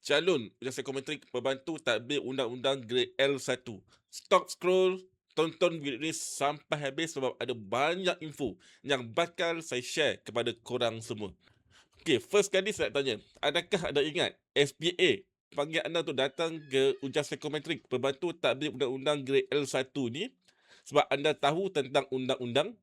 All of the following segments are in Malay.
calon ujian psikometrik pembantu tadbir undang-undang grade L1. Stop scroll, tonton video ini sampai habis sebab ada banyak info yang bakal saya share kepada korang semua. Okey, first kali saya nak tanya, adakah anda ingat SPA panggil anda untuk datang ke ujian psikometrik pembantu tadbir undang-undang grade L1 ni sebab anda tahu tentang undang-undang?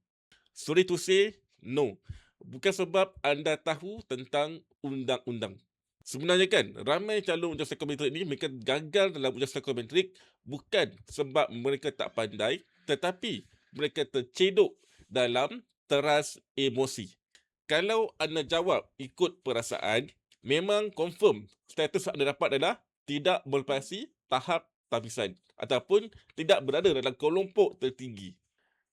Sorry to say, no. Bukan sebab anda tahu tentang undang-undang. Sebenarnya kan, ramai calon ujian psikometrik ni mereka gagal dalam ujian psikometrik bukan sebab mereka tak pandai, tetapi mereka tercedok dalam teras emosi. Kalau anda jawab ikut perasaan, memang confirm status anda dapat adalah tidak melepasi tahap tapisan ataupun tidak berada dalam kelompok tertinggi.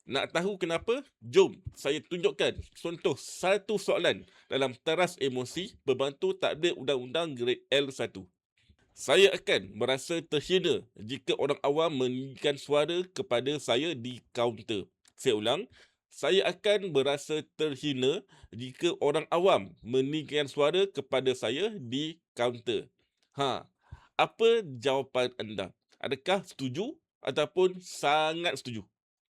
Nak tahu kenapa? Jom saya tunjukkan contoh satu soalan dalam teras emosi pembantu tadbir undang-undang grade L1. Saya akan merasa terhina jika orang awam meninggikan suara kepada saya di kaunter. Saya ulang, saya akan merasa terhina jika orang awam meninggikan suara kepada saya di kaunter. Apa jawapan anda? Adakah setuju ataupun sangat setuju?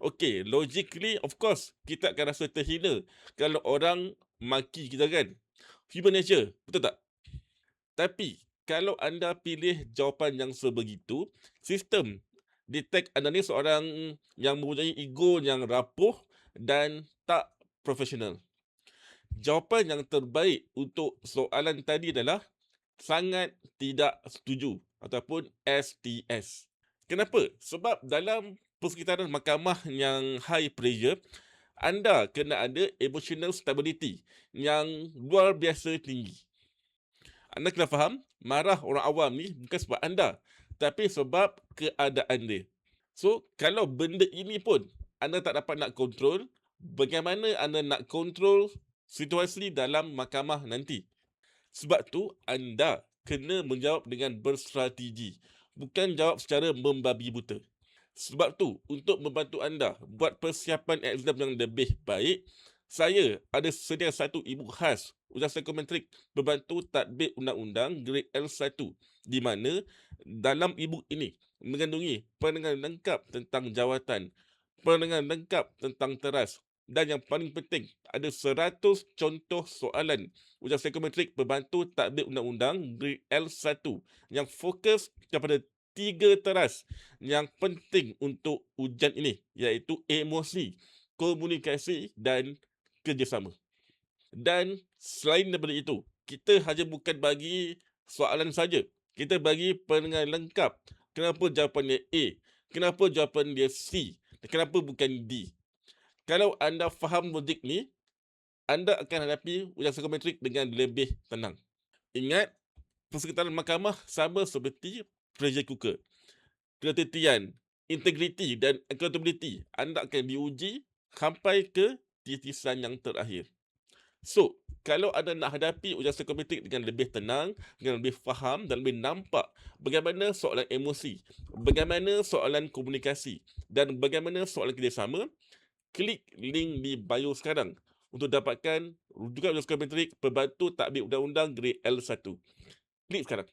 Okey, logically of course kita akan rasa terhina kalau orang maki kita kan. Human nature, betul tak? Tapi kalau anda pilih jawapan yang sebegitu, sistem detect anda ni seorang yang mempunyai ego yang rapuh dan tak profesional. Jawapan yang terbaik untuk soalan tadi adalah sangat tidak setuju ataupun STS. Kenapa? Sebab dalam persekitaran mahkamah yang high pressure, anda kena ada emotional stability yang luar biasa tinggi. Anda kena faham, marah orang awam ni bukan sebab anda, tapi sebab keadaan dia. So, kalau benda ini pun anda tak dapat nak kontrol, bagaimana anda nak kontrol situasi dalam mahkamah nanti? Sebab tu, anda kena menjawab dengan berstrategi, bukan jawab secara membabi buta. Sebab tu, untuk membantu anda buat persiapan exam yang lebih baik, saya ada sedia satu e-book khas ujian psikometrik pembantu tadbir undang-undang grade L1 di mana dalam e-book ini mengandungi penerangan lengkap tentang jawatan, penerangan lengkap tentang teras dan yang paling penting ada 100 contoh soalan ujian psikometrik pembantu tadbir undang-undang grade L1 yang fokus kepada 3 teras yang penting untuk ujian ini iaitu emosi, komunikasi dan kerjasama. Dan selain daripada itu, kita hanya bukan bagi soalan saja. Kita bagi penerangan lengkap. Kenapa jawapan dia A? Kenapa jawapan dia C? Dan kenapa bukan D? Kalau anda faham logik ni, anda akan hadapi ujian psikometrik dengan lebih tenang. Ingat, persekitaran mahkamah sama seperti pressure cooker. Ketelitian, integriti dan accountability anda akan diuji sampai ke titisan yang terakhir. So, kalau anda nak hadapi ujian psikometrik dengan lebih tenang, dengan lebih faham dan lebih nampak bagaimana soalan emosi, bagaimana soalan komunikasi dan bagaimana soalan kerjasama, klik link di bio sekarang untuk dapatkan rujukan ujian psikometrik pembantu tadbir undang-undang grade L1. Klik sekarang.